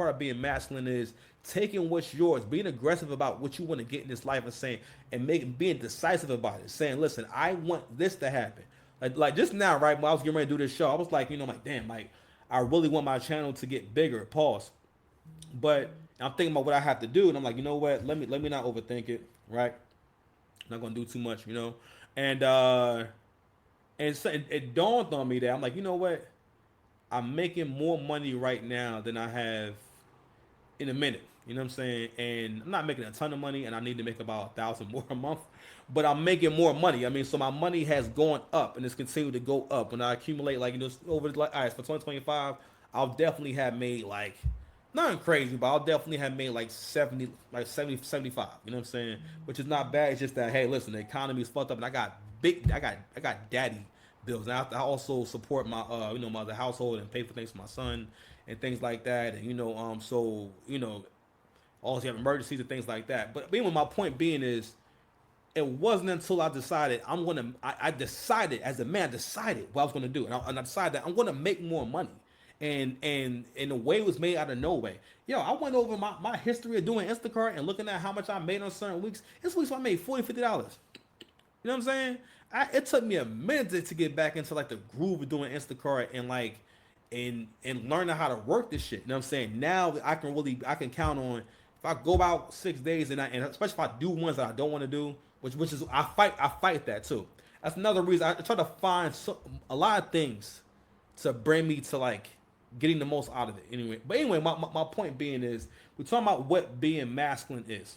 part of being masculine is taking what's yours, being aggressive about what you want to get in this life, and saying and making being decisive about it. Saying, listen, I want this to happen. Like just now, right? When I was getting ready to do this show, I was like, like, damn, like I really want my channel to get bigger. Pause. But I'm thinking about what I have to do, and I'm like, you know what? Let me not overthink it. Right? I'm not gonna do too much. And so it dawned on me that I'm like, you know what? I'm making more money right now than I have in a minute. You know what I'm saying? And I'm not making a ton of money, and I need to make about 1,000 more a month. But I'm making more money. I mean, so my money has gone up, and it's continued to go up. When I accumulate, like over like, all right, for 2025, I'll definitely have made like nothing crazy, but I'll definitely have made like 70, like 70, 75. You know what I'm saying? Which is not bad. It's just that, hey, listen, the economy is fucked up, and I got daddy bills. And I have to also support my my other household and pay for things for my son and things like that. And so also have emergencies and things like that. But anyway, my point being is, it wasn't until I decided I decided as a man, I decided what I was gonna do, and I decided that I'm gonna make more money. And in a way, it was made out of no way. Yo, I went over my history of doing Instacart and looking at how much I made on certain weeks. This week's I made $40, $50. You know what I'm saying? It took me a minute to get back into like the groove of doing Instacart and like and learning how to work this shit. You know what I'm saying? Now I can count on if I go about 6 days and especially if I do ones that I don't want to do, which is I fight that too. That's another reason I try to find a lot of things to bring me to like getting the most out of it. Anyway, my point being is we're talking about what being masculine is.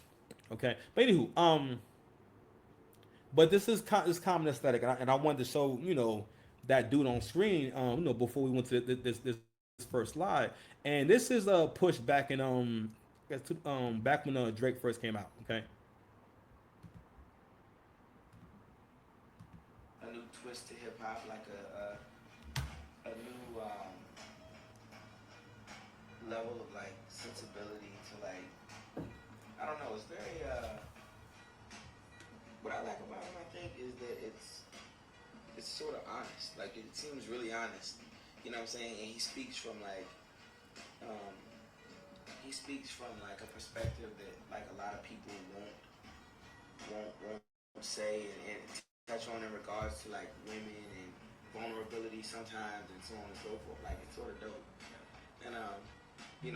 Okay, but anywho, but this is this common aesthetic, and I wanted to show that dude on screen, before we went to this first slide, and this is a push back in back when Drake first came out. Okay, A new twist to hip hop, like a new level of like sensibility to like, I don't know. It's very what I like about him, I think, is that it's sort of honest. Like it seems really honest. You know what I'm saying? And um, he speaks from like a perspective that like a lot of people won't say and touch on in regards to like women and vulnerability sometimes and so on and so forth. Like it's sort of dope. And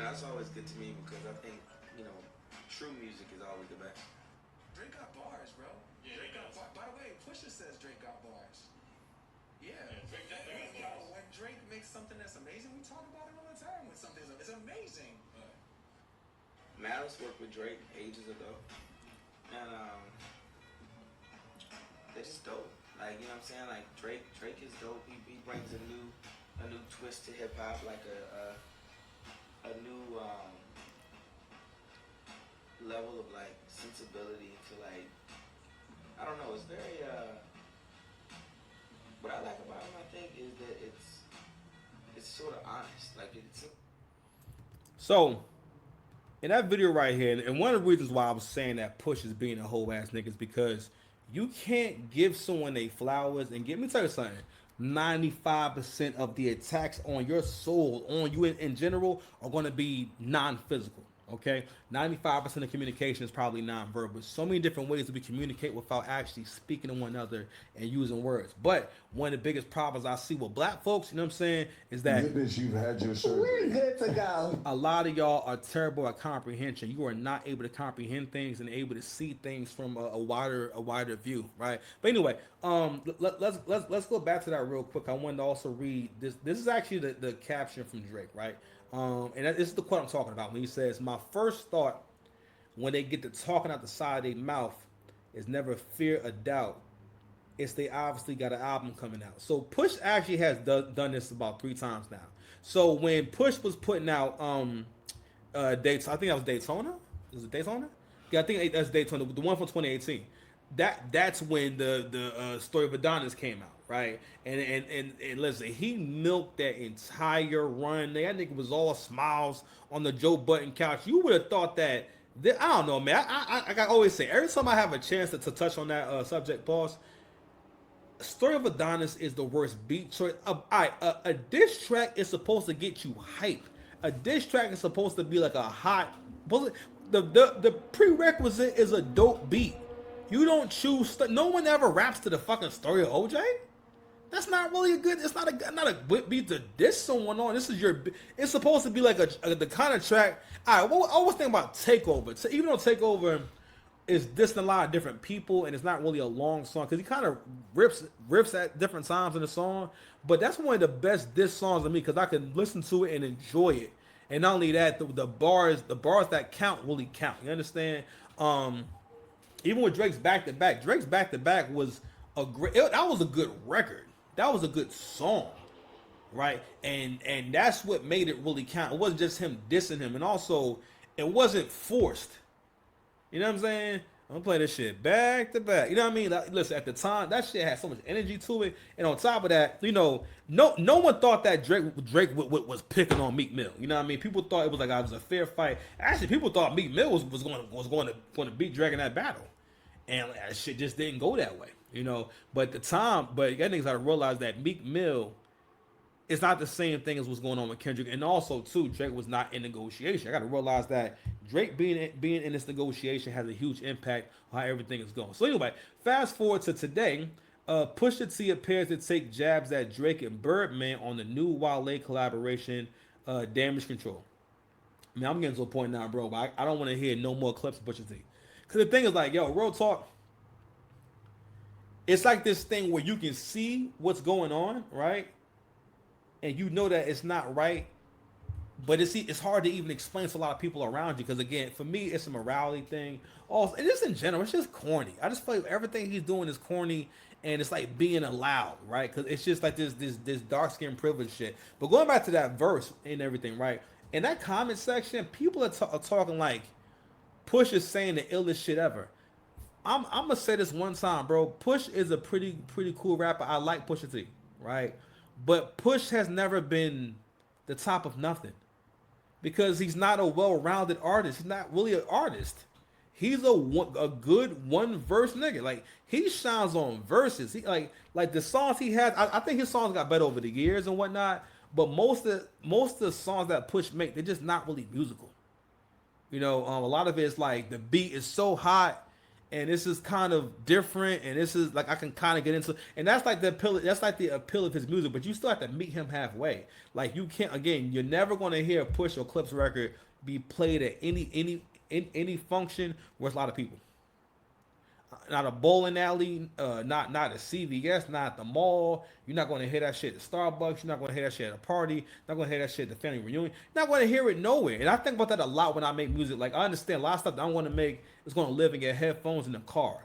that's always good to me because I think true music is always the best. Drake got bars, bro. Yeah, Drake got bars. By the way, Pusha says Drake got bars. Yeah. When Drake makes something that's amazing, we talk about it all the time. When something is amazing. Malice worked with Drake ages ago, and they're just dope. Like what I'm saying, like Drake is dope. He brings a new twist to hip hop, like a new level of like sensibility to like, I don't know. It's very what I like about him, I think, is that it's sort of honest. Like it's. so in that video right here, and one of the reasons why I was saying that Push is being a whole ass nigga is because you can't give someone they flowers and me tell you something. 95% of the attacks on your soul, on you in general, are going to be non-physical. Okay, 95% of communication is probably non-verbal. So many different ways that we communicate without actually speaking to one another and using words. But one of the biggest problems I see with black folks, you know what I'm saying, is that you've had your surgery. We're good to go. a lot of y'all are terrible at comprehension. You are not able to comprehend things and able to see things from a wider view, right? But anyway, let's go back to that real quick. I wanted to also read this. This is actually the caption from Drake, right? And this is the quote I'm talking about when he says, "My first thought when they get to talking out the side of their mouth is never fear or doubt. It's they obviously got an album coming out." So Push actually has done this about 3 times now. So when Push was putting out dates, I think that was Daytona. Was it Daytona? Yeah, I think that's Daytona, the one from 2018. That's when the Story of Adonis came out, right? And listen, he milked that entire run. That nigga was all smiles on the Joe Button couch. You would have thought that. I don't know, man. I always say every time I have a chance to touch on that subject, pause. Story of Adonis is the worst beat choice. A diss track is supposed to get you hype. A diss track is supposed to be like a hot. The prerequisite is a dope beat. You don't choose. No one ever raps to the fucking story of OJ. That's not really a good. It's not a good beat to diss someone on. This is your. It's supposed to be like the kind of track. I always think about Takeover. So even though Takeover is dissing a lot of different people and it's not really a long song because he kind of riffs at different times in the song. But that's one of the best diss songs to me because I can listen to it and enjoy it. And not only that, the bars that count really count. You understand? Even with Drake's back to back was a great. That was a good record. That was a good song, right? And that's what made it really count. It wasn't just him dissing him, and also it wasn't forced. You know what I'm saying? I'm gonna play this shit back to back. You know what I mean? Like, listen, at the time, that shit had so much energy to it, and on top of that, you know, no one thought that Drake was picking on Meek Mill. You know what I mean? People thought it was like it was a fair fight. Actually, people thought Meek Mill was going to beat Drake in that battle, and that shit just didn't go that way. You know, but that niggas gotta realize that Meek Mill is not the same thing as what's going on with Kendrick, and also too, Drake was not in negotiation. I gotta realize that Drake being in this negotiation has a huge impact on how everything is going. So anyway, fast forward to today. Pusha T appears to take jabs at Drake and Birdman on the new Wale collaboration, Damage Control. I mean, I'm getting to a point now, bro. But I don't want to hear no more clips of Pusha T, because the thing is like, yo, real talk. It's like this thing where you can see what's going on, right? And you know that it's not right, but it's hard to even explain to a lot of people around you. Because again, for me, it's a morality thing. Also, and just in general, it's just corny. I just feel like everything he's doing is corny, and it's like being allowed, right? Because it's just like this dark skin privilege shit. But going back to that verse and everything, right? In that comment section, people are talking like Push is saying the illest shit ever. I'm gonna say this one time, bro. Push is a pretty cool rapper. I like Pusha T, right? But Push has never been the top of nothing because he's not a well-rounded artist. He's not really an artist. He's a good one verse nigga. Like he shines on verses. He like the songs he has. I think his songs got better over the years and whatnot. But most of the songs that Push make, they're just not really musical. You know, a lot of it is like the beat is so hot. And this is kind of different, and this is like I can kind of get into, and that's like the appeal. That's like the appeal of his music. But you still have to meet him halfway. Like you can't. Again, you're never going to hear a Push or Clips record be played at any function where it's a lot of people. Not a bowling alley, not a CVS, not at the mall. You're not going to hear that shit at Starbucks. You're not going to hear that shit at a party. Not going to hear that shit at the family reunion. You're not going to hear it nowhere. And I think about that a lot when I make music. Like I understand a lot of stuff that I want to make is going to live in your headphones in the car.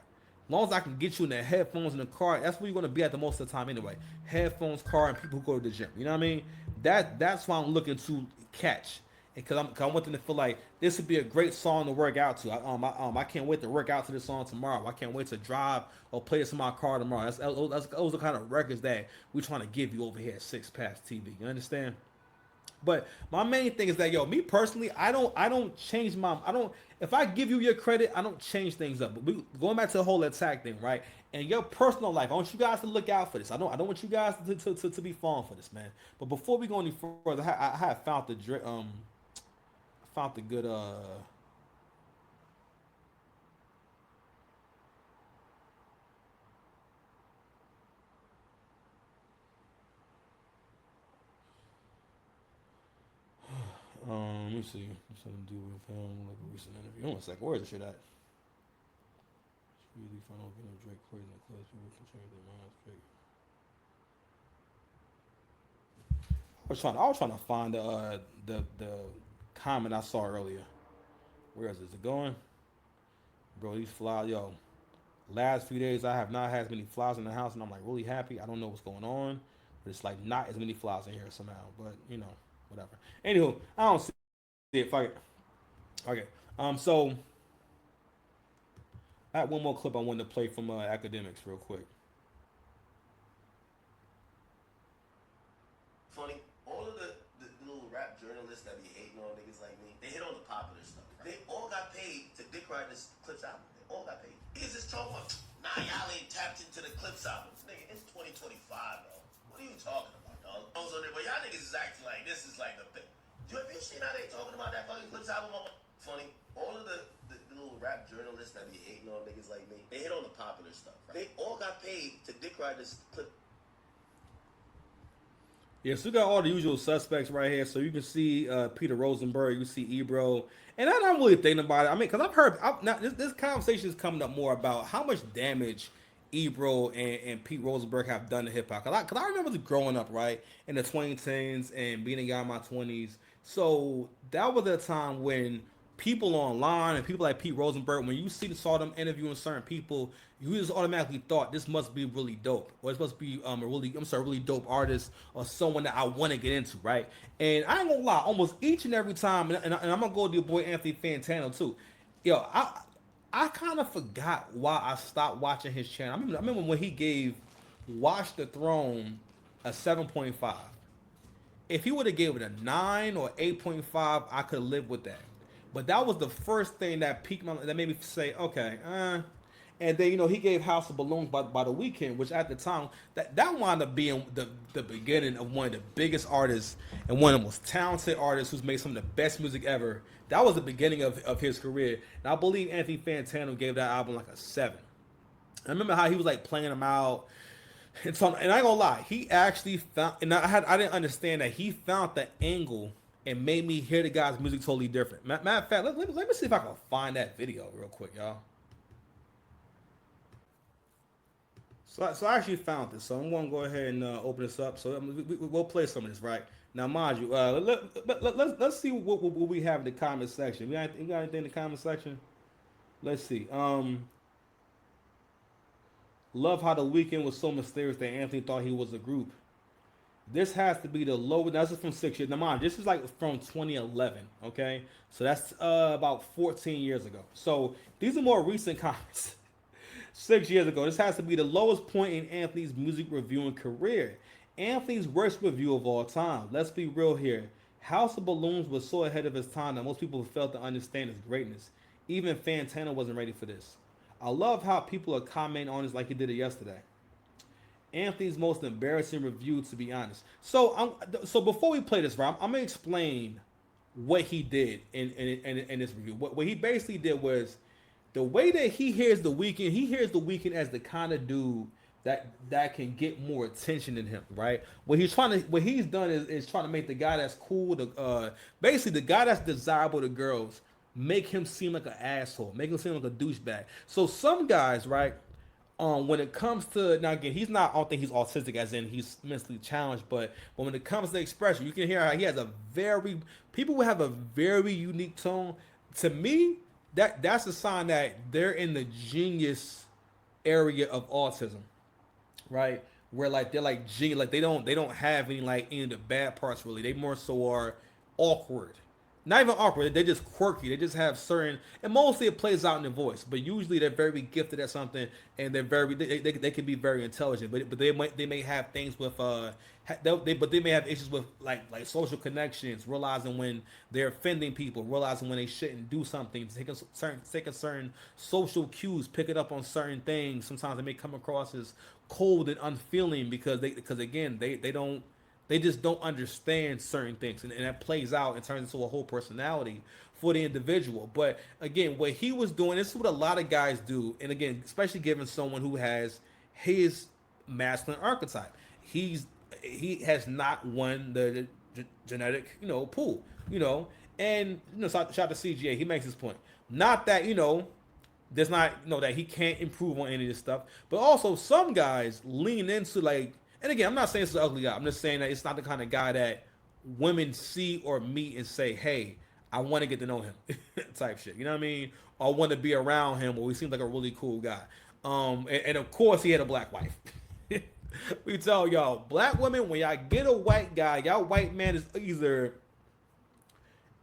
As long as I can get you in the headphones in the car, that's where you're going to be at the most of the time anyway. Headphones, car, and people who go to the gym. You know what I mean? That's why I'm looking to catch. Because I want them to feel like this would be a great song to work out to. I can't wait to work out to this song tomorrow. I can't wait to drive or play this in my car tomorrow. Those are the kind of records that we're trying to give you over here at Six Pass TV. You understand? But my main thing is that, yo, me personally, I don't change if I give you your credit, I don't change things up. But going back to the whole attack thing, right? And your personal life, I want you guys to look out for this. I don't want you guys to be falling for this, man. But before we go any further, I have found the good let me see. Something to do with him, like a recent interview. Hold on a second. Where is the shit at? Really fun opening Drake crazy and close. People can change their minds. I was trying to find the comment I saw earlier. Where is it going? Bro, these flies, yo. Last few days I have not had as many flies in the house, and I'm like really happy. I don't know what's going on, but it's like not as many flies in here somehow. But you know, whatever. Anywho, I don't see it. Fuck it. Okay. So I had one more clip I wanted to play from Academics real quick. Funny, all of the little rap journalists that be hating on niggas like me, they hit on the popular stuff. They all got paid to dick ride this Clips album. They all got paid. Niggas just talking about, nah, y'all ain't tapped into the Clips album. Nigga, it's 2025, bro. What are you talking about, dog? But y'all niggas is acting like this is like the thing. Have you seen how they talking about that fucking Clips album? Funny. All of the little rap journalists that be hating on niggas like me, they hit on the popular stuff. Right? They all got paid to dick ride this clip. Yeah, so we got all the usual suspects right here. So you can see Peter Rosenberg, you see Ebro, and I'm not really thinking about it. I mean, because now this conversation is coming up more about how much damage Ebro and Pete Rosenberg have done to hip hop. Cause I remember growing up right in the 2010s and being a guy in my 20s. So that was a time when people online and people like Pete Rosenberg, when you saw them interviewing certain people, you just automatically thought this must be really dope, or this must be a really dope artist or someone that I want to get into, right? And I ain't gonna lie, almost each and every time, and I'm gonna go to your boy Anthony Fantano too. Yo, I kind of forgot why I stopped watching his channel. I remember when he gave Watch the Throne a 7.5. If he would have gave it a 9 or 8.5, I could live with that. But that was the first thing that that made me say, okay, and then he gave House of Balloons by the Weekend, which at the time that wound up being the beginning of one of the biggest artists and one of the most talented artists who's made some of the best music ever. That was the beginning of his career, and I believe Anthony Fantano gave that album like a 7. I remember how he was like playing them out. And so, and I ain't gonna lie, he actually found, and I didn't understand that he found the angle and made me hear the guy's music totally different. Matter of fact, let me see if I can find that video real quick, y'all. So I actually found this, so I'm gonna go ahead and open this up. So we'll play some of this, right? Now, mind you, let's see what we have in the comment section. You got anything in the comment section? Let's see. Love how the Weeknd was so mysterious that Anthony thought he was a group. This has to be the lowest. That's from 6 years. Now, mind, this is like from 2011. Okay, so that's about 14 years ago. So these are more recent comments. 6 years ago, this has to be the lowest point in Anthony's music reviewing career. Anthony's worst review of all time. Let's be real here. House of Balloons was so ahead of his time that most people failed to understand his greatness. Even Fantano wasn't ready for this. I love how people are commenting on this like he did it yesterday. Anthony's most embarrassing review, to be honest. So before we play this, I'm gonna explain what he did in this review. What he basically did was the way that he hears the Weeknd. He hears the Weeknd as the kind of dude that can get more attention than him, right? What he's done is trying to make the guy that's cool, basically the guy that's desirable to girls, make him seem like an asshole, make him seem like a douchebag. So some guys, right? When it comes to, now again, I don't think he's autistic as in he's mentally challenged, but when it comes to expression, you can hear how he has people who have a very unique tone. To me, that's a sign that they're in the genius area of autism, right? Where like they're like genius, like they don't have any of the bad parts really. They more so are awkward. Not even awkward, they're just quirky. They just have certain, and mostly it plays out in their voice. But usually they're very gifted at something, and they can be very intelligent. But they may have things with they may have issues with like social connections, realizing when they're offending people, realizing when they shouldn't do something, taking certain social cues, picking up on certain things. Sometimes they may come across as cold and unfeeling because they just don't understand certain things, and that plays out and turns into a whole personality for the individual. But again, what he was doing, this is what a lot of guys do, and again, especially given someone who has his masculine archetype, he has not won the genetic pool, and shout out to CGA, he makes his point. Not that there's not that he can't improve on any of this stuff, but also some guys lean into like. And again, I'm not saying it's an ugly guy. I'm just saying that it's not the kind of guy that women see or meet and say, hey, I want to get to know him type shit. You know what I mean? Or I want to be around him, or he seems like a really cool guy. And of course, he had a black wife. We tell y'all, black women, when y'all get a white guy, y'all white man is either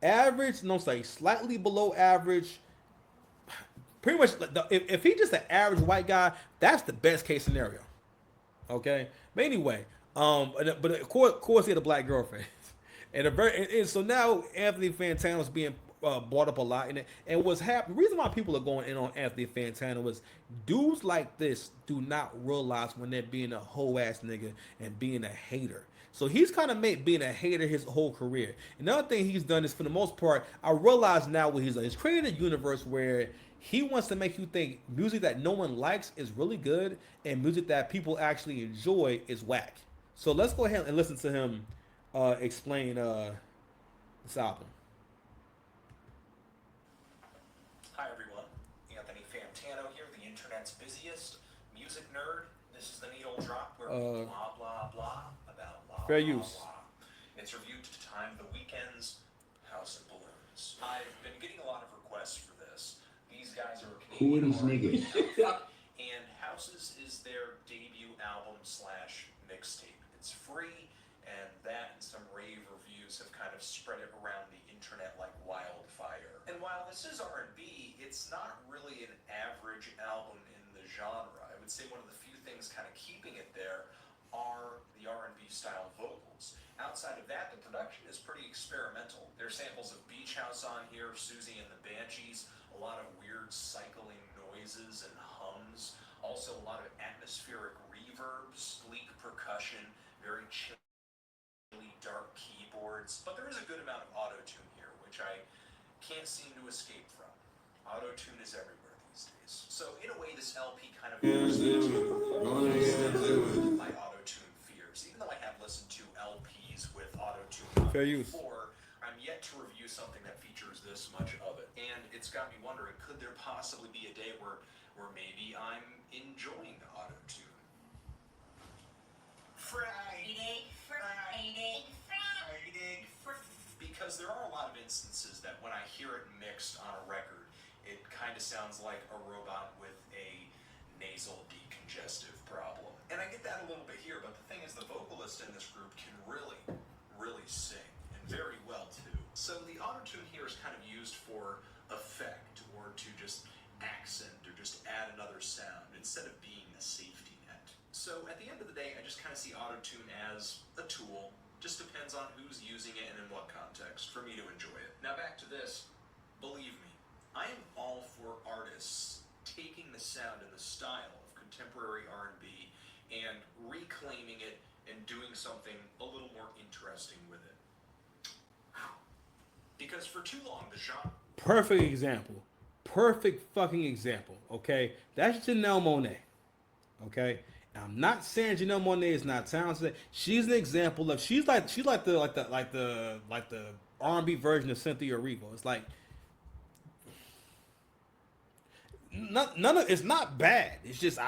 average, slightly below average. Pretty much, if he's just an average white guy, that's the best case scenario. Okay, but anyway, but of course he had a black girlfriend, and so now Anthony Fantano is being brought up a lot, and what's happening. The reason why people are going in on Anthony Fantano is dudes like this do not realize when they're being a hoe ass nigga and being a hater. So he's kind of made being a hater his whole career. Another thing he's done is, for the most part, I realize now what he's done. He's created a universe where he wants to make you think music that no one likes is really good, and music that people actually enjoy is whack. So let's go ahead and listen to him explain this album. Hi everyone, Anthony Fantano here, the internet's busiest music nerd. This is the needle drop where we blah blah blah about blah Fair blah use. blah. It's reviewed to time the weekend's House of Balloons. I've been getting a lot of requests for this. These guys are Who are Canadian these R&B niggas? outfit, and Houses is their debut album slash mixtape. It's free, and that and some rave reviews have kind of spread it around the internet like wildfire. And while this is R&B, it's not really an average album in the genre. I would say one of the few things kind of keeping it there are the R&B style vocals. Outside of that, the production is pretty experimental. There's samples of Beach House on here, Susie and the Banshees, a lot of weird cycling noises and hums, also a lot of atmospheric reverbs, bleak percussion, very chilly dark keyboards, but there is a good amount of auto-tune here, which I can't seem to escape from. Auto-tune is everywhere these days. So in a way, this LP kind of my auto-tune fears. Even though I have listened to LPs with auto-tune on Fair use. before, I'm yet to review something that features this much of it. And it's got me wondering, could there possibly be a day where maybe I'm enjoying auto-tune? Friday. Because there are a lot of instances that when I hear it mixed on a record, it kind of sounds like a robot with a nasal decongestive problem. And I get that a little bit here, but the thing is, the vocalist in this group can really, really sing, and very well too. So the auto-tune here is kind of used for effect, or to just accent, or just add another sound, instead of being a safety net. So at the end of the day, I just kind of see auto-tune as a tool. Just depends on who's using it and in what context for me to enjoy it. Now back to this. Believe me, I am all for artists taking the sound and the style of contemporary R&B and reclaiming it and doing something a little more interesting with it. Because for too long, the genre... Perfect example. Perfect fucking example. Okay, that's Janelle Monáe. Okay, I'm not saying Janelle Monáe is not talented. She's an example of she's like the R&B version of Cynthia Erivo. It's like none of it's not bad. It's just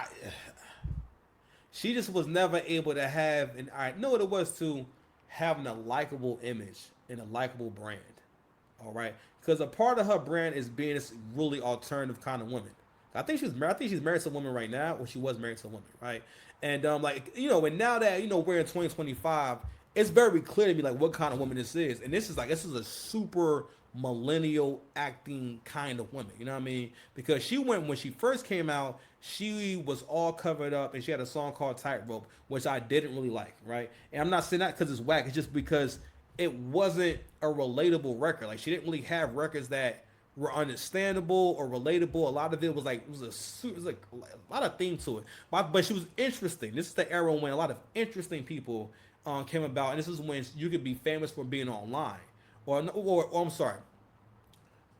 she just was never able to have, and I know what it was, to having a likable image and a likable brand. All right, because a part of her brand is being this really alternative kind of woman. I think she's married. I think she's married to a woman right now, or she was married to a woman, right? And and now that we're in 2025, it's very clear to me like what kind of woman this is, and this is a super millennial acting kind of woman. You know what I mean? Because when she first came out, she was all covered up, and she had a song called Tightrope, which I didn't really like, right? And I'm not saying that because it's whack. It's just because it wasn't a relatable record. Like, she didn't really have records that were understandable or relatable. A lot of it was like a lot of theme to it, but she was interesting. This is the era when a lot of interesting people came about, and this is when you could be famous for being online, or I'm sorry,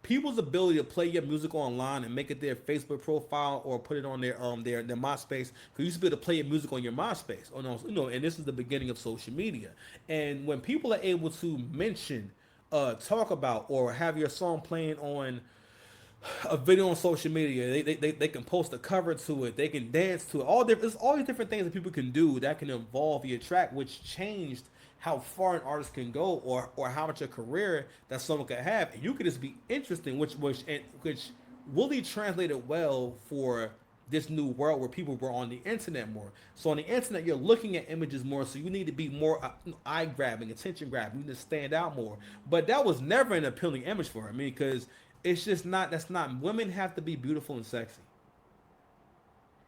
people's ability to play your music online and make it their Facebook profile or put it on their MySpace. Because you used to be able to play your music on your MySpace, or no, and this is the beginning of social media. And when people are able to mention, talk about, or have your song playing on a video on social media, they can post a cover to it, they can dance to it. There's all these different things that people can do that can involve your track, which changed how far an artist can go, or how much a career that someone could have. And you could just be interesting, which really translated well for this new world where people were on the internet more. So on the internet, you're looking at images more, so you need to be more eye grabbing, attention grabbing. You need to stand out more. But that was never an appealing image for her. I mean, because it's just not. That's not. Women have to be beautiful and sexy.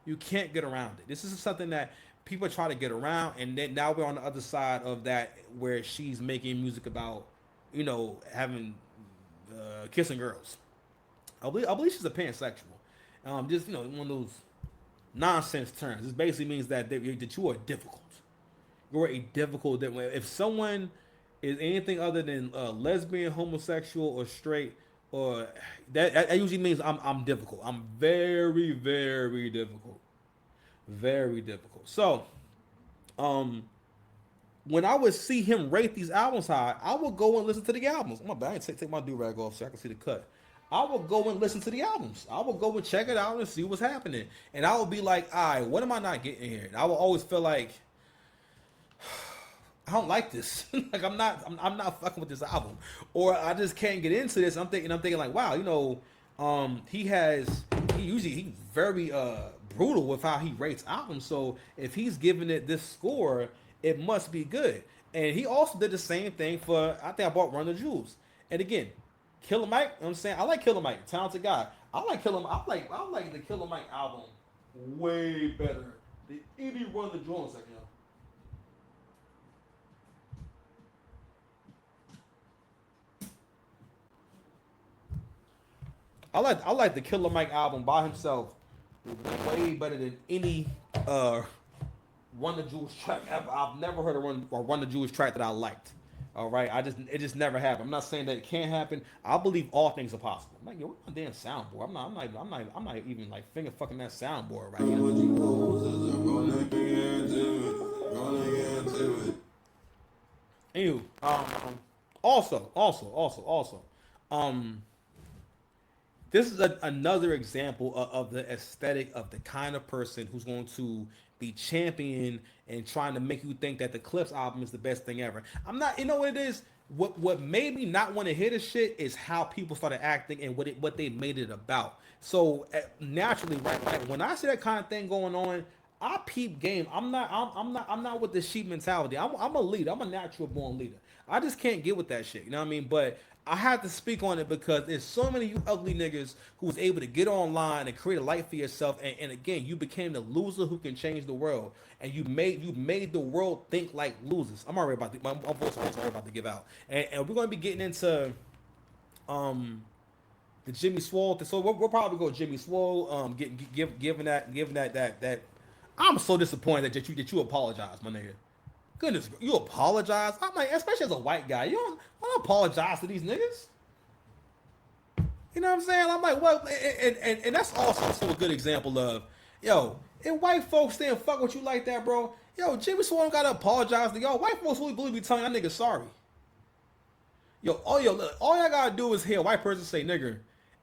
You can't get around it. This is something that people try to get around, and then now we're on the other side of that, where she's making music about, having kissing girls. I believe she's a pansexual. Just one of those nonsense terms. This basically means that you are difficult. you're a difficult. If someone is anything other than lesbian, homosexual, or straight, or that usually means I'm difficult. I'm very very difficult, very difficult. So um when I would see him rate these albums high, I would go and listen to the albums. My bad, I take my do rag off so I can see the cut. I would go and listen to the albums. I would go and check it out and see what's happening. And I would be like, all right, what am I not getting here? And I would always feel like I don't like this. Like I'm not fucking with this album, or I just can't get into this. I'm thinking like, wow, he's very brutal with how he rates albums. So if he's giving it this score, it must be good. And he also did the same thing for I think I bought Run the Jewels. And again, Killer Mike, you know what I'm saying I like Killer Mike, talented guy. I like the Killer Mike album way better than any Run the Jewels. Like, I like the Killer Mike album by himself way better than any Run the Jewels track ever. I've never heard a Run the Jewels track that I liked. All right, it just never happened. I'm not saying that it can't happen. I believe all things are possible. I'm like, yo, where's my damn soundboard? I'm not even like finger fucking that soundboard right now. Anywho, also, um, this is another example of the aesthetic of the kind of person who's going to be champion and trying to make you think that the Clips album is the best thing ever. I'm not, you know what it is? What made me not want to hear this shit is how people started acting and what they made it about. So naturally, right, when I see that kind of thing going on, I peep game. I'm not with the sheep mentality. I'm a leader. I'm a natural born leader. I just can't get with that shit. You know what I mean? But I have to speak on it because there's so many of you ugly niggas who was able to get online and create a life for yourself. And again, you became the loser who can change the world. And you made the world think like losers. I'm already about to, my voice is already about to give out. And we're gonna be getting into the Jimmy Swole. So we'll probably go Jimmy Swole. Giving that. I'm so disappointed that you apologize, my nigga. Goodness, you apologize. I'm like, especially as a white guy, I don't apologize to these niggas. You know what I'm saying? I'm like, well, and that's also a good example of, yo, if white folks didn't fuck with you like that, bro, yo, Jimmy Swan gotta apologize to y'all. White folks really be telling that nigga sorry. All y'all gotta do is hear a white person say nigger.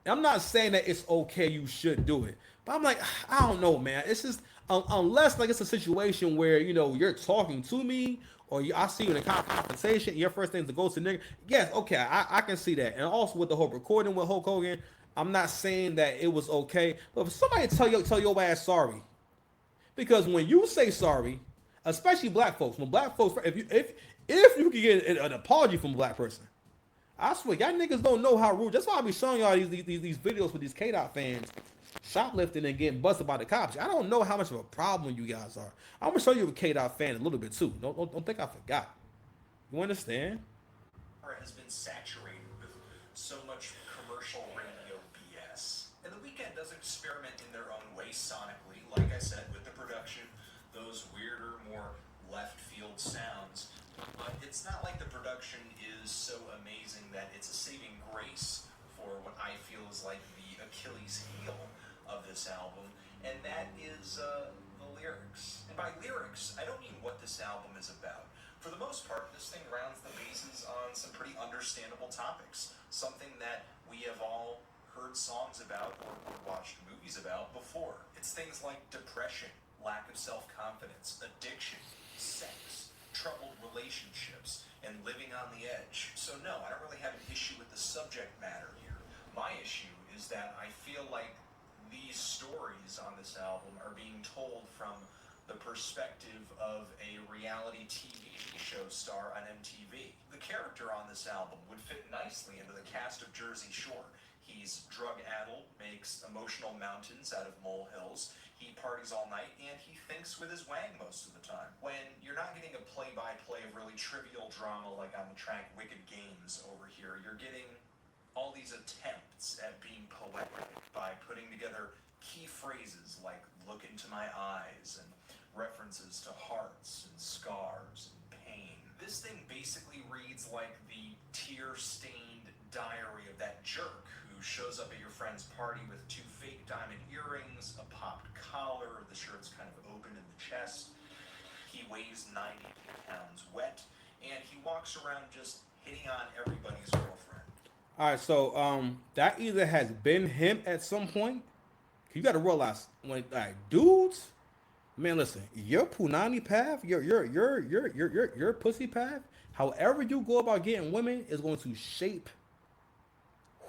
And I'm not saying that it's okay, you should do it, but I'm like, I don't know, man. It's just unless like it's a situation where you're talking to me or I see you in a confrontation, your first thing is to go to nigger. Yes, okay, I can see that. And also with the whole recording with Hulk Hogan, I'm not saying that it was okay, but if somebody tell your ass sorry, because when you say sorry, especially black folks, if you can get an apology from a black person, I swear, y'all niggas don't know how rude. That's why I be showing y'all these videos with these K-Dot fans shoplifting and getting busted by the cops. I don't know how much of a problem you guys are. I'm gonna show you a K-Dot fan a little bit too. Don't think I forgot. You understand? Has been saturated with so much commercial radio BS. And The Weeknd does experiment in their own way sonically, like I said, with the production, those weirder, more left field sounds. But it's not like the production is so amazing that it's a saving grace for what I feel is like the Achilles heel of this album, and that is the lyrics. And by lyrics, I don't mean what this album is about. For the most part, this thing rounds the bases on some pretty understandable topics, something that we have all heard songs about or watched movies about before. It's things like depression, lack of self-confidence, addiction, sex, troubled relationships, and living on the edge. So no, I don't really have an issue with the subject matter here. My issue is that I feel like these stories on this album are being told from the perspective of a reality TV show star on MTV. The character on this album would fit nicely into the cast of Jersey Shore. He's drug-addled, makes emotional mountains out of molehills, he parties all night, and he thinks with his wang most of the time. When you're not getting a play-by-play of really trivial drama like on the track Wicked Games over here, you're getting all these attempts at being poetic by putting together key phrases like "look into my eyes" and references to hearts and scars and pain. This thing basically reads like the tear-stained diary of that jerk who shows up at your friend's party with 2 fake diamond earrings, a popped collar, the shirt's kind of open in the chest. He weighs 90 pounds wet, and he walks around just hitting on everybody's girlfriend. All right, so that either has been him at some point. You got to realize when dudes, man, listen, your punani path, your pussy path, however you go about getting women is going to shape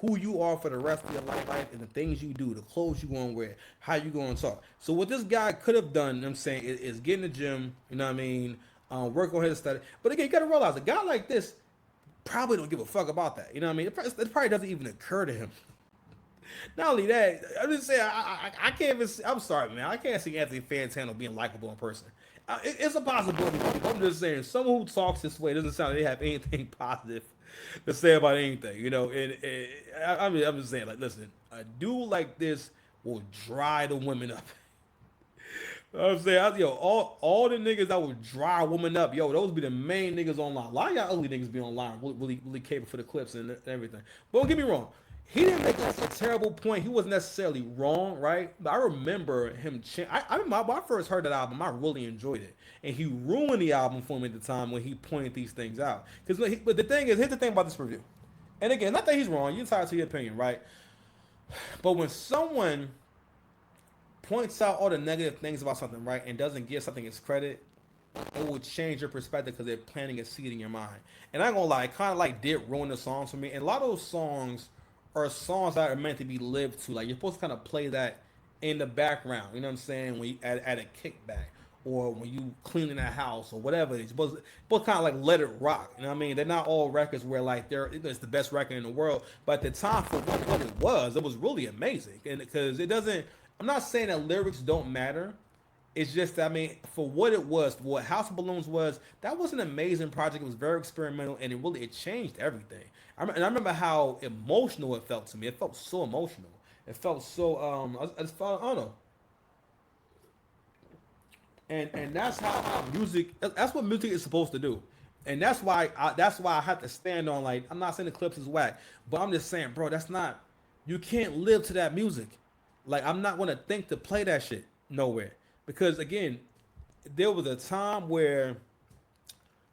who you are for the rest of your life and the things you do, the clothes you going to wear, how you going to talk. So what this guy could have done, I'm saying, is get in the gym, you know what I mean, work on his study. But again, you got to realize a guy like this probably don't give a fuck about that. You know what I mean? It probably doesn't even occur to him. Not only that, I'm just saying, I can't even. I'm sorry, man. I can't see Anthony Fantano being likable in person. It's a possibility. I'm just saying, someone who talks this way doesn't sound like they have anything positive to say about anything. You know, and I'm just saying, like, listen, a dude like this will dry the women up. I'm saying, yo, all the niggas that would dry a woman up, yo, those be the main niggas online. A lot of y'all ugly niggas be online, really capable for the clips and everything. But don't get me wrong, he didn't make a terrible point. He wasn't necessarily wrong, right? But I remember him. When I first heard that album, I really enjoyed it, and he ruined the album for me at the time when he pointed these things out. But the thing is, here's the thing about this review. And again, not that he's wrong. You're entitled to your opinion, right? But when someone points out all the negative things about something, right, and doesn't give something its credit, it will change your perspective because they're planting a seed in your mind. And I'm gonna lie, it kind of like did ruin the songs for me. And a lot of those songs are songs that are meant to be lived to. Like you're supposed to kind of play that in the background. You know what I'm saying? When you at a kickback or when you cleaning a house or whatever, it's supposed to kind of like let it rock. You know what I mean? They're not all records where like it's the best record in the world, but at the time for what it was really amazing. And because it doesn't. I'm not saying that lyrics don't matter. It's just, I mean, for what it was, what House of Balloons was, that was an amazing project. It was very experimental, and it changed everything. And I remember how emotional it felt to me. It felt so emotional. It felt so, I just felt, I don't know. And that's how music, that's what music is supposed to do. And that's why I have to stand on, like, I'm not saying the clips is whack, but I'm just saying, bro, that's not, you can't live to that music. Like, I'm not gonna think to play that shit nowhere because again, there was a time where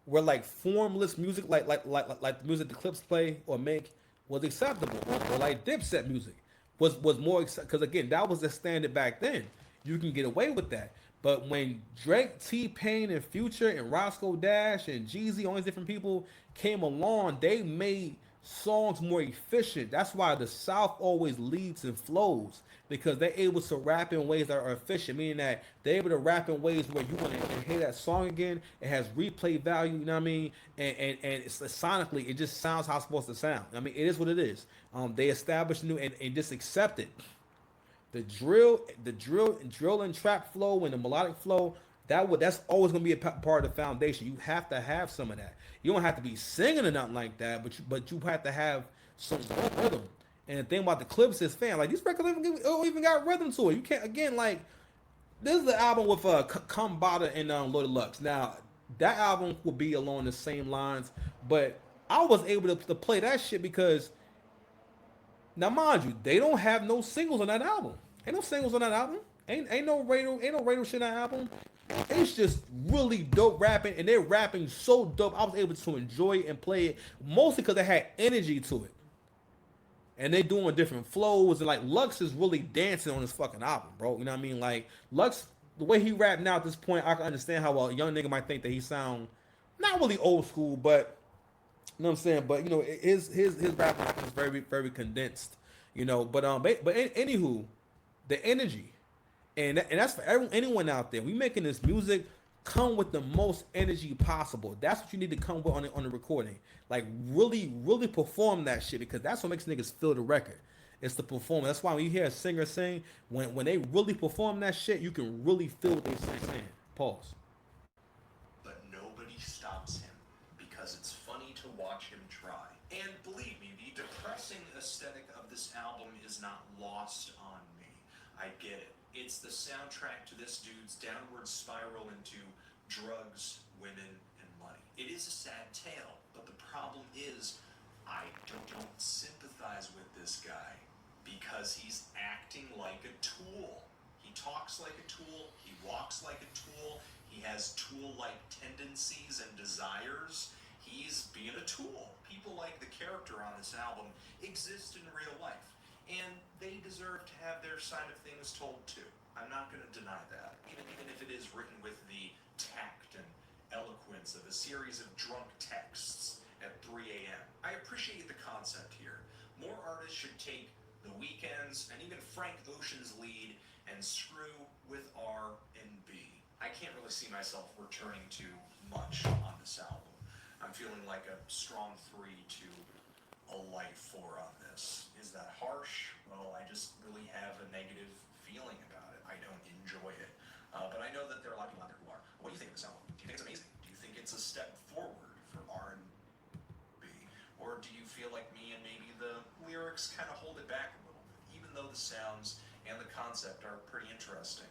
like formless music, like the music the clips play or make was acceptable, or like Dipset music was more because again, that was the standard back then. You can get away with that, but when Drake, T-Pain, and Future and Roscoe Dash and Jeezy, all these different people came along, they made songs more efficient. That's why the South always leads and flows because they're able to rap in ways that are efficient, meaning that they're able to rap in ways where you want to hear that song again. It has replay value, you know what I mean? And it's sonically, it just sounds how it's supposed to sound. I mean, it is what it is. They established new and just accept it. The drill and trap flow and the melodic flow, that's always gonna be a part of the foundation. You have to have some of that. You don't have to be singing or nothing like that, but you have to have some rhythm. And the thing about the clips is, fam, like these records even got rhythm to it. You can't again like this is the album with Kambada and Loaded Lux. Now that album will be along the same lines, but I was able to play that shit because now mind you, they don't have no singles on that album. Ain't no singles on that album. Ain't no radio shit on that album. It's just really dope rapping, and they're rapping so dope. I was able to enjoy it and play it mostly because they had energy to it, and they doing different flows. And like Lux is really dancing on this fucking album, bro. You know what I mean? Like Lux, the way he rap now at this point, I can understand how a young nigga might think that he sound not really old school, but you know what I'm saying? But you know, his rap is very very condensed. You know, but anywho, the energy. And that's for anyone out there. We making this music, come with the most energy possible. That's what you need to come with on the recording. Like really, really perform that shit because that's what makes niggas feel the record. It's the performance. That's why when you hear a singer sing, when they really perform that shit, you can really feel what they're saying. Pause. But nobody stops him because it's funny to watch him try. And believe me, the depressing aesthetic of this album is not lost on me. I get it. It's the soundtrack to this dude's downward spiral into drugs, women, and money. It is a sad tale, but the problem is I don't sympathize with this guy because he's acting like a tool. He talks like a tool, he walks like a tool, he has tool-like tendencies and desires. He's being a tool. People like the character on this album exist in real life, and they deserve to have their side of things told too. I'm not going to deny that, even if it is written with the tact and eloquence of a series of drunk texts at 3 a.m. I appreciate the concept here. More artists should take The Weeknd's and even Frank Ocean's lead and screw with R&B. I can't really see myself returning to much on this album. I'm feeling like a strong 3 to a light 4 on this. Is that harsh? Well, I just really have a negative feeling about it. I don't enjoy it. But I know that there are a lot of people out there who are. What do you think of this album? Do you think it's amazing? Do you think it's a step forward for R&B? Or do you feel like me and maybe the lyrics kind of hold it back a little bit, even though the sounds and the concept are pretty interesting?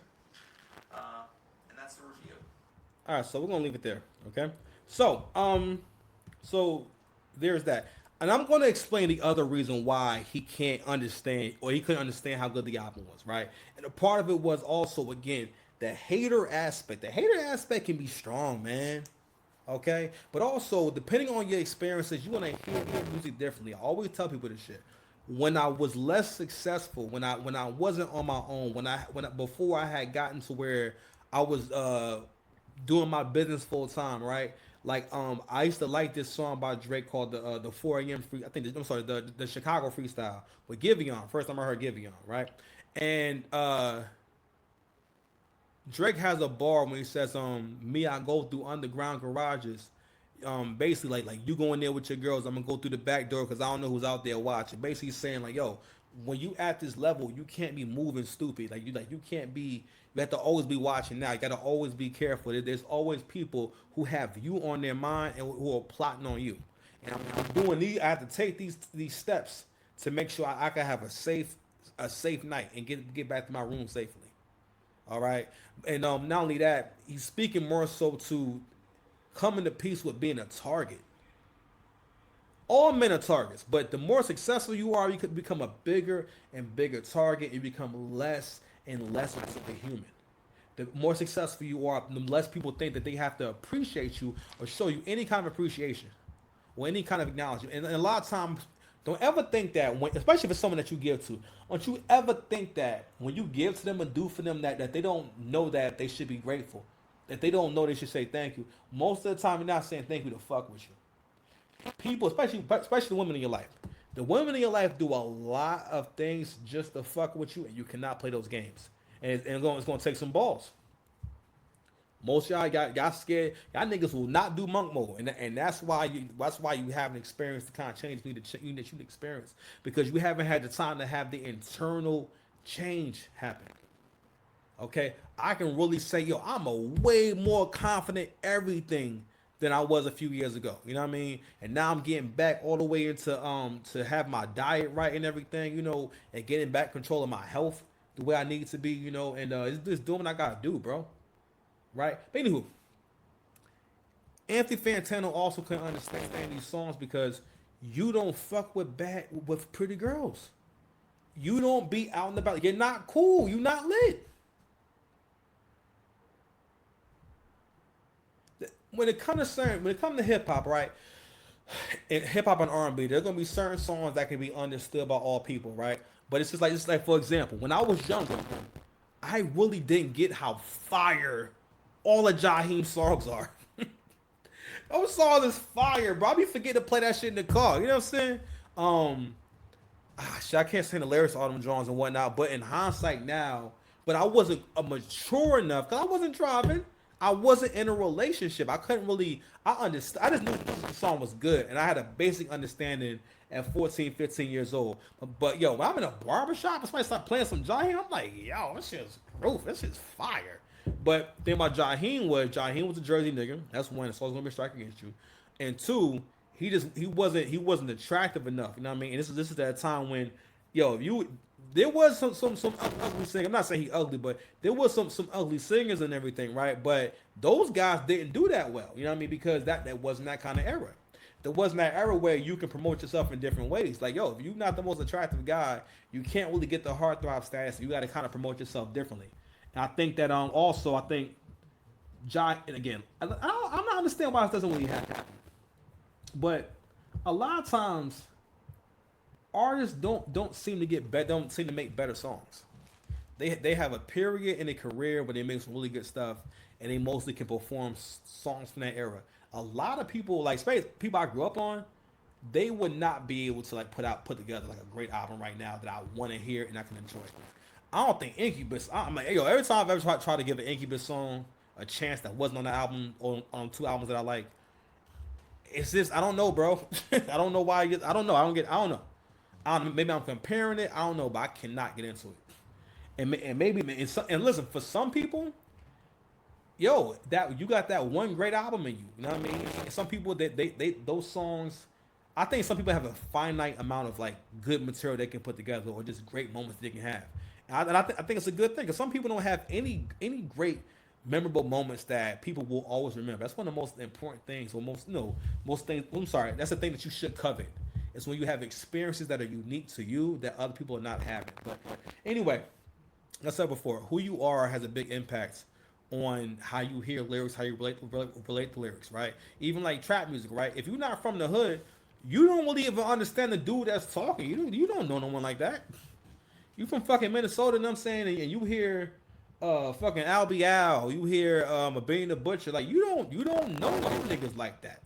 And that's the review. All right, so we're gonna leave it there. Okay. So there's that, and I'm gonna explain the other reason why he can't understand or he couldn't understand how good the album was, right? And a part of it was also again the hater aspect. The hater aspect can be strong, man. Okay, but also depending on your experiences, you want to hear music differently. I always tell people this shit. When I was less successful, when I wasn't on my own, before I had gotten to where I was doing my business full time, right? Like I used to like this song by Drake called the 4 a.m. free. I think I'm sorry, the Chicago freestyle with Giveon. First time I heard Giveon, right? And Drake has a bar when he says, me, I go through underground garages. Basically like you go in there with your girls, I'm gonna go through the back door because I don't know who's out there watching. Basically saying like, yo, when you at this level, you can't be moving stupid. You can't be. You have to always be watching now. You gotta always be careful. There's always people who have you on their mind and who are plotting on you. And I'm doing these. I have to take these steps to make sure I can have a safe night and get back to my room safely. All right, and not only that, he's speaking more so to coming to peace with being a target. All men are targets, but the more successful you are, you could become a bigger and bigger target. You become less and less of a human. The more successful you are, the less people think that they have to appreciate you or show you any kind of appreciation or any kind of acknowledgement. And a lot of times, don't ever think that when, especially if it's someone that you give to, don't you ever think that when you give to them and do for them that they don't know that they should be grateful, that they don't know they should say thank you. Most of the time, you're not saying thank you to fuck with you. People, especially the women in your life, the women in your life do a lot of things just to fuck with you, and you cannot play those games. It's going to take some balls. Most of y'all got scared. Y'all niggas will not do monk mode, and that's why you haven't experienced the kind of change you need to experience because you haven't had the time to have the internal change happen. Okay, I can really say, yo, I'm a way more confident everything than I was a few years ago. You know what I mean? And now I'm getting back all the way into to have my diet right and everything. And getting back control of my health the way I need to be. And it's just doing what I gotta do, bro. Right? But anywho, Anthony Fantano also couldn't understand these songs because you don't fuck with pretty girls. You don't be out and about. You're not cool. You're not lit. When it comes to hip hop, right? In hip hop and R&B, there's gonna be certain songs that can be understood by all people, right? But it's like for example, when I was younger, I really didn't get how fire all of Jaheim's songs are. Those songs is fire, bro. I be forgetting to play that shit in the car. You know what I'm saying? Shit, I can't sing the lyrics to all them drawings and whatnot. But in hindsight now, but I wasn't mature enough because I wasn't driving. I wasn't in a relationship. I couldn't really. I understand. I just knew the song was good, and I had a basic understanding at 14, 15 years old. But yo, when I'm in a barbershop, and somebody start playing some Jaheim, I'm like, yo, this shit's roof. This shit's fire. But the thing about Jaheim was a Jersey nigga. That's one. It's always gonna be a strike against you. And two, he wasn't attractive enough. You know what I mean? And this is that time when, yo, if you there was some ugly singers. I'm not saying he ugly, but there was some ugly singers and everything, right? But those guys didn't do that well. You know what I mean? Because that wasn't that kind of era. There wasn't that era where you can promote yourself in different ways. Like, yo, if you're not the most attractive guy, you can't really get the heartthrob status. You got to kind of promote yourself differently. And I think that also I think John, and again, I'm not understanding why this doesn't really happen. But a lot of times artists don't seem to get better, don't seem to make better songs. They have a period in their career where they make some really good stuff, and they mostly can perform songs from that era. A lot of people, like space people I grew up on, they would not be able to like put together like a great album right now that I want to hear and I can enjoy. I don't think Incubus. I'm like, yo, every time I've ever tried to give an Incubus song a chance that wasn't on the album or on two albums that I like, it's just I don't know, bro. I don't know why. I don't know. I don't know. Maybe I'm comparing it. I don't know, but I cannot get into it. And maybe and listen, for some people, yo, that you got that one great album in you. You know what I mean? And some people they those songs. I think some people have a finite amount of like good material they can put together or just great moments they can have. And I think it's a good thing because some people don't have any great memorable moments that people will always remember. That's one of the most important things, or most things. I'm sorry, that's the thing that you should covet. It's when you have experiences that are unique to you that other people are not having. But anyway, like I said before, who you are has a big impact on how you hear lyrics, how you relate to lyrics, right? Even like trap music, right? If you're not from the hood, you don't really even understand the dude that's talking. You don't know no one like that. You from fucking Minnesota, you know what I'm saying? And you hear fucking Albie Al, you hear a Bean the Butcher, like you don't know no niggas like that.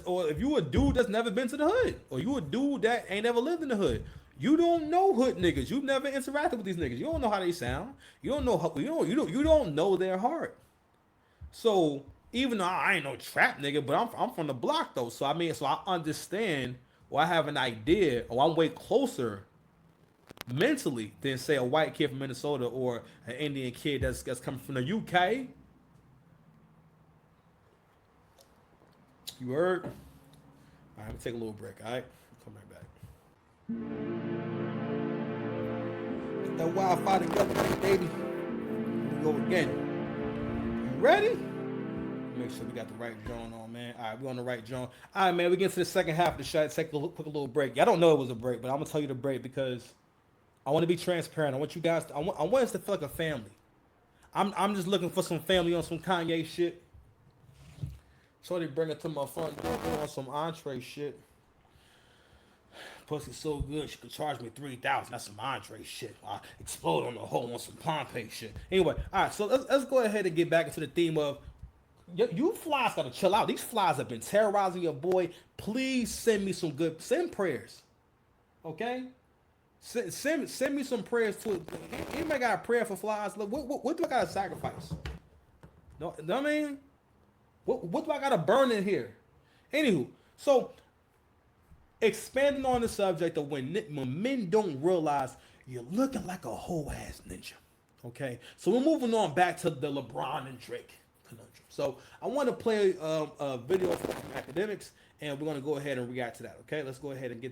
Or if you a dude that's never been to the hood, or you a dude that ain't never lived in the hood, you don't know hood niggas. You've never interacted with these niggas. You don't know how they sound. You don't know how, you don't know their heart. So even though I ain't no trap nigga, but I'm from the block though. So I mean, so I understand, or I have an idea, or I'm way closer mentally than say a white kid from Minnesota or an Indian kid that's coming from the UK. You heard? All right, I'm gonna take a little break. All right, come right back. Get that Wi-Fi together, baby. Here we go again. You ready? Make sure we got the right drone on, man. All right, we on the right drone. All right, man. We get to the second half of the show. Take a quick little break. Y'all don't know it was a break, but I'm gonna tell you the break because I want to be transparent. I want you guys. I want us to feel like a family. I'm just looking for some family on some Kanye shit. So they bring it to my front door on some entree shit. Pussy so good she could charge me $3,000. That's some entree shit. I explode on the hole on some Pompeii shit. Anyway, all right. So let's go ahead and get back into the theme of you flies gotta chill out. These flies have been terrorizing your boy. Please send me some send prayers. Okay. Send me some prayers to. Anybody got a prayer for flies? Look, what do I gotta sacrifice? No, I mean. What do I gotta burn in here? Anywho, so expanding on the subject of when men don't realize you're looking like a whole ass ninja. Okay, so we're moving on back to the LeBron and Drake conundrum. So I want to play a video from academics, and we're gonna go ahead and react to that. Okay, let's go ahead and get